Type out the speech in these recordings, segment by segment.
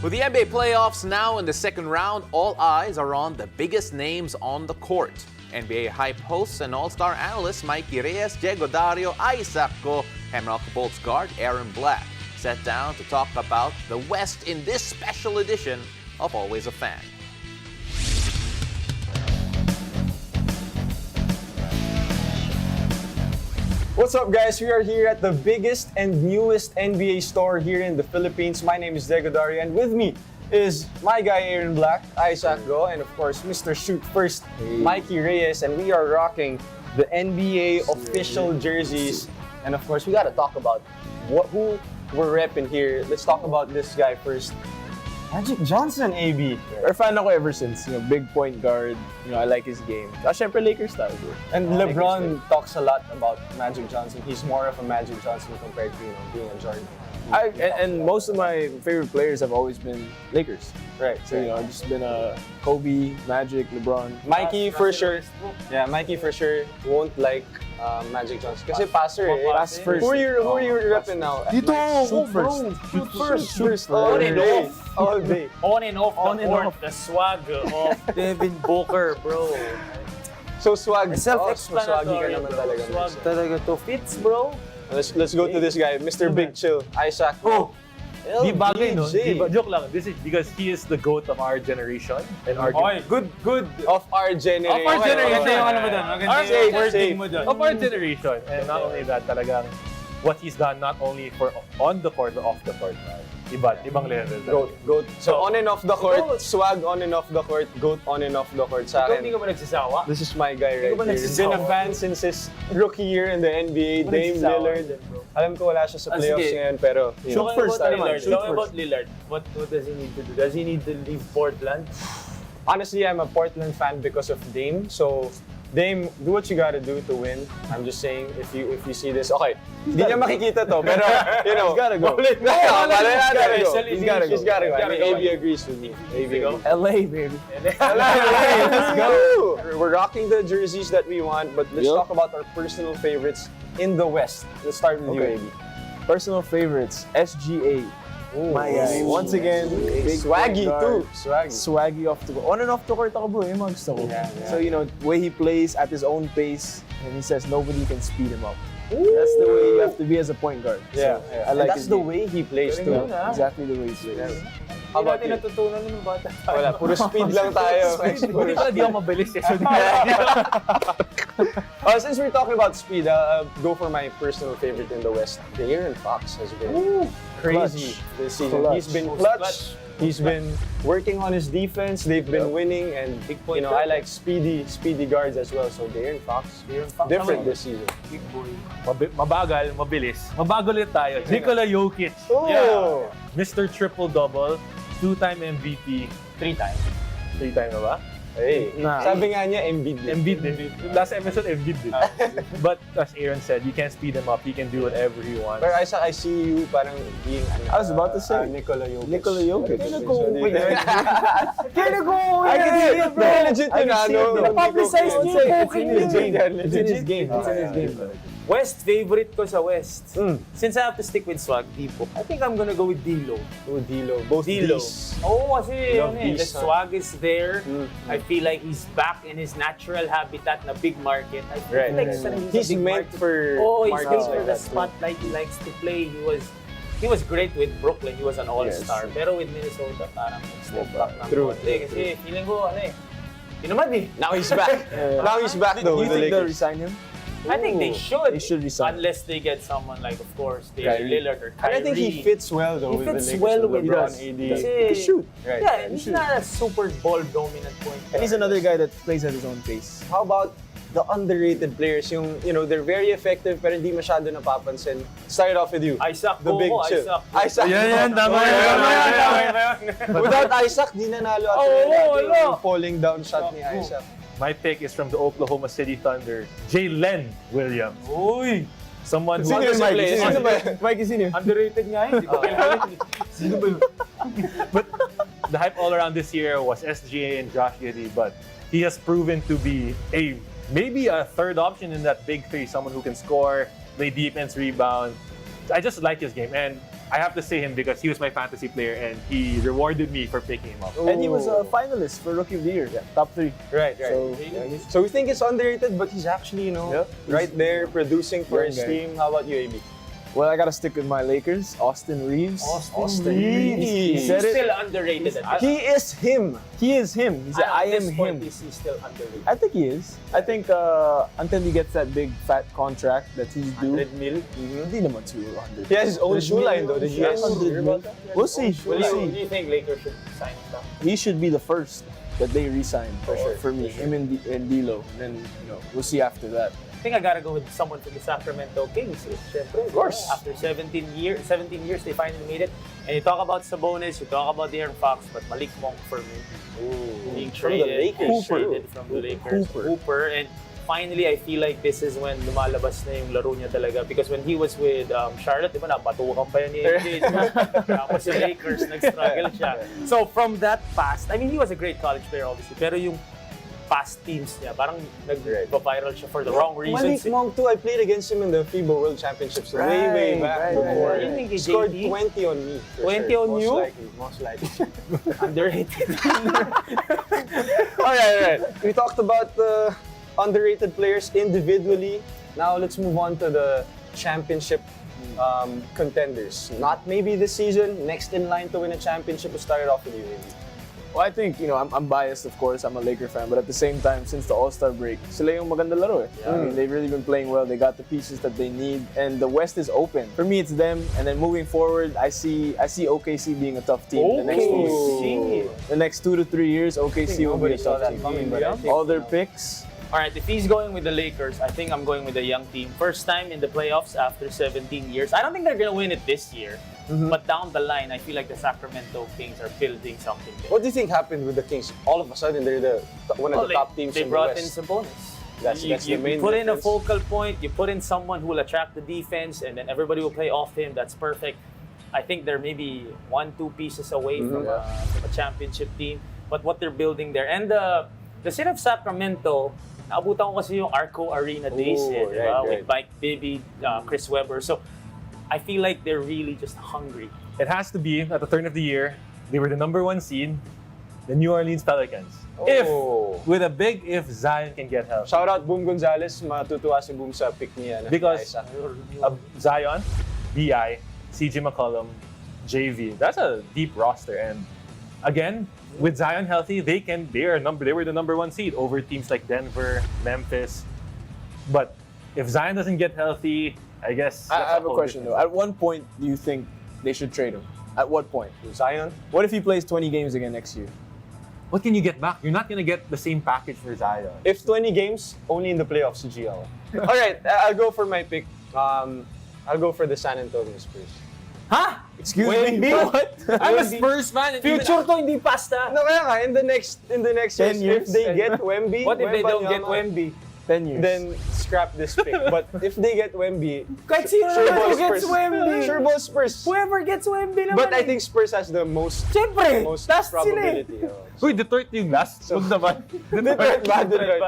With the NBA playoffs now in the second round, all eyes are on the biggest names on the court. NBA hype hosts and all-star analysts Mikey Reyes, Diego Dario, Isaac Go, and Meralco Bolts guard Aaron Black sat down to talk about the West in this special edition of Always a Fan. What's up, guys? We are here at the biggest and newest NBA store here in the Philippines. My name is Diego Dario, and with me is my guy Aaron Black, Isaac Go, and of course Mr. Shoot First, Mikey Reyes, and we are rocking the NBA official jerseys. And of course, we gotta talk about who we're repping here. Let's talk about this guy first. Magic Johnson, AB. Or fan ako ever since, big point guard, I like his game. Syempre Lakers style, bro. And LeBron talks a lot about Magic Johnson. He's more of a Magic Johnson compared to being a Jordan. And most of my favorite players have always been Lakers. Right. So, I've just been a Kobe, Magic, LeBron. Mikey for sure. Yeah, Mikey for sure won't like Magic Johnson. Kasi passer eh. Pass first. Who are you repping now? Dito, Shoot first. Shoot first. First. On and day. off. All day. On and off On the and court, off. the swag of Devin Booker, bro. So swag. Self-explanatory, Swaggy ka naman bro. talaga. Swag talaga to. Fits, bro. Let's go to this guy, Mr. Big Chill, Isaac. Oh, di bagay, no? LBJ. Di ba, joke lang. This is because he is the GOAT of our generation. And Okay, good. Of our generation. Of our generation. Maganda yung ano mo dun. Maganda Our yung safe, wording safe. mo dun. Of our generation. And not only that, talagang what he's done not only for on the court but off the court. Ibang level. Goat. So on and off the court, swag on and off the court, goat on and off the court sa Ikaw, hindi akin. ka ba nagsasawa? This is my guy right Hindi ka ba here. He's been a nagsasawa? fan since his rookie year in the NBA, Hindi ka ba Dame nagsasawa Lillard. dyan, bro? Alam ko wala siya sa playoffs sige. ngayon, pero Talking first about time. Lillard, Shoot talking first. about Lillard, what does he need to do? Does he need to leave Portland? Honestly, I'm a Portland fan because of Dame. So, Dame, do what you gotta do to win. I'm just saying, if you see this, okay, hindi niya makikita to, pero, He's gotta go. He's gotta go. He's gotta He's gotta go. I mean, go. AB agrees with me. AB agrees. LA, baby. Let's go! We're rocking the jerseys that we want, but let's Yep. talk about our personal favorites in the West. Let's start with Okay. you, AB. Personal favorites, SGA. My guy. Once again, big Swaggy point too. guard. Swaggy. Swaggy off the court. On and off the court ako, bro. Yung mga gusto ko. Yeah. So, way he plays at his own pace, and he says nobody can speed him up. That's the way you have to be as a point guard. Yeah, So, yeah. I like And that's his the game. way he plays Galing too. yun, ah. Exactly the way he plays. How about Hindi you? natin natutunan ng bata. Wala, puro speed lang tayo. Hindi pala di ako mabilis eh. So, Since we're talking about speed, go for my personal favorite in the West. De'Aaron Fox has been crazy this season. Clutch. He's been clutch. He's been working on his defense. They've been winning, and I like speedy guards as well. So De'Aaron Fox, different this season. Big boy. mabagal, mabilis. Mabagal ulit tayo. Nikola Jokic. Oh! Mr. Triple-Double. 2-time MVP. 3 times. 3-time na ba? Hey, Nah. sabi nga niya, Embiid. Embiid din. Last episode, Embiid din. But as Aaron said, you can't speed him up. He can do whatever he wants. Pero Isaac, I see you parang being I was about to say. Nikola Jokic. Nikola Jokic. So, nag-uuwi dito- Kaya nag-uuwi I can see it, bro. Legit yun, ano? Napapublicize niya yung It's legit. It's in his game. It's in his game. West, favorite ko sa West. Since I have to stick with swag, Dipo, I think I'm gonna go with D'Lo. Oh, D'Lo. Both D'Lo. D's. Oo, kasi Love the these, swag is there. I feel like he's back in his natural habitat na big market. I feel Right. like He's a big meant market. for Oh, he's markets made for like the that. spotlight he likes to play. He was great with Brooklyn. He was an all-star. Pero with Minnesota, parang step back ng True. konti. Kasi feeling ko, tinamad eh. Now he's back. Now he's back though Do you with the think they'll Lakers. resign him? I think they should. They should resign. Unless they get someone like, of course, Kyrie. Lillard or And Kyrie. I think he fits well though He with fits the Lakers. well with LeBron, us. AD. Kasi, He can shoot. Right. Yeah, he's not a super ball dominant point guard. And he's another guy that plays at his own pace. How about the underrated players? Yung, they're very effective pero hindi masyado napapansin. Start off with you. Isaac, The big Coco, chill. Isaac. Isaac. Tama yan. Without Isaac, di nanalo at yung falling down shot ni Isaac. My pick is from the Oklahoma City Thunder, Jalen Williams. Uy! Someone who Sino yung Mike? Sino ba? Mikey, sino yun? Underrated nga yun. Di ko kilala. Sino ba yun? But the hype all around this year was SGA and Josh Giddey, but he has proven to be maybe a third option in that big three, someone who can score, play defense, rebound. I just like his game, and I have to say him because he was my fantasy player and he rewarded me for picking him up. And he was a finalist for Rookie of the Year. Top 3. Right. So, So we think it's underrated, but he's actually, right there producing for Young his guy. team. How about you, AB? well, I gotta stick with my Lakers. Austin Reeves. Austin Reeves. He He's said it. still underrated. at this He is him. He is him. He said, I At am this point, him. Is he still underrated? I think he is. I think until he gets that big fat contract that he's due. 100 mil? Hindi naman siguro 100. He has his own shoe line, though. Did you guys 100 hear about that? We'll see. What We'll do see. you think Lakers should sign him back? He should be the first that they re-sign for sure, For me, him and D'Lo. And then we'll see after that. I think I gotta go with someone from the Sacramento Kings. Of course. After 17 years, they finally made it. And you talk about Sabonis, you talk about De'Aaron Fox, but Malik Monk for me. Being From the traded, Lakers, traded from the Lakers. Hooper. And finally, I feel like this is when lumalabas na yung laro niya talaga. Because when he was with Charlotte, di ba, napatukan pa yan ni MJ. di ba? Tapos sa Lakers, nag-struggle siya. So from that past, I mean, he was a great college player, obviously. Pero yung past teams niya, parang nag-viral siya for the wrong reasons. Malik Monk too, I played against him in the FIBA World Championships way back before. Right. You think he's Scored JT? 20 on me. for 20 sure. on Most you? Most likely. Underrated. Alright. We talked about the underrated players individually. Now let's move on to the championship contenders. Not maybe this season, next in line to win a championship. We'll start it off with you, maybe. Well, I think, I'm biased, of course. I'm a Laker fan. But at the same time, since the All-Star break, sila yung maganda laro eh. I mean, they've really been playing well. They got the pieces that they need. And the West is open. For me, it's them. And then moving forward, I see OKC being a tough team. The next 2 to 3 years, OKC will be a Nobody saw tough that team. coming, but I think, All their picks. All right, if he's going with the Lakers, I think I'm going with a young team. First time in the playoffs after 17 years. I don't think they're going to win it this year. But down the line, I feel like the Sacramento Kings are building something there. what do you think happened with the Kings? All of a sudden, they're one of the top teams They in the brought West. in Sabonis. That's you the main put in a difference. focal point, you put in someone who will attract the defense, and then everybody will play off him. That's perfect. I think they're maybe 1-2 pieces away from a championship team. But what they're building there, and the city of Sacramento, naabutan ko kasi yung Arco Arena days right. with Mike Bibby, Chris Webber. So I feel like they're really just hungry. It has to be at the turn of the year. They were the #1 seed, the New Orleans Pelicans. If, with a big if, Zion can get healthy. Shout out Boom Gonzalez, matutuwa si Boom sa pick niya. Because Zion, BI, CJ McCollum, JV. That's a deep roster. And again, with Zion healthy, they were the #1 seed over teams like Denver, Memphis. But if Zion doesn't get healthy, I guess I have a question though. At what point do you think they should trade him? At what point? Zion. What if he plays 20 games again next year? What can you get back? You're not gonna get the same package for Zion. If 20 games, only in the playoffs, GL. All right, I'll go for my pick. I'll go for the San Antonio Spurs. Huh? Excuse Wemby? me? What? I'm a Spurs fan. Future to hindi pasta. No, kaya nga, in the next 10 years, years? if they get Wemby, What if they don't get Wembanyama, Wemby? 10 years. then scrap this pick. But if they get Wemby, Kahit sino sure naman ball who gets Spurs. Wemby. Sure ball Spurs. Whoever gets Wemby naman. But I think Spurs has the most Siyempre, most last sila eh. probability. Uy, Detroit yung last. So- Huwag naman.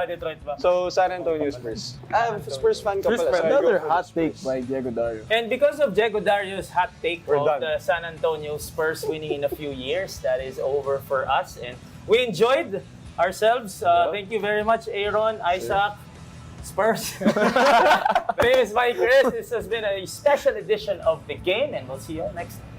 Detroit ba? So San Antonio Spurs. Spurs fan ka Spurs pala. fan. so I go Another for the hot Spurs. take by Diego Dario. And because of Diego Dario's hot take We're of done. the San Antonio Spurs winning in a few years, that is over for us. And we enjoyed ourselves. Thank you very much, Aaron, Isaac, Spurs. My name is Mike Chris. This has been a special edition of The Game, and we'll see you next time.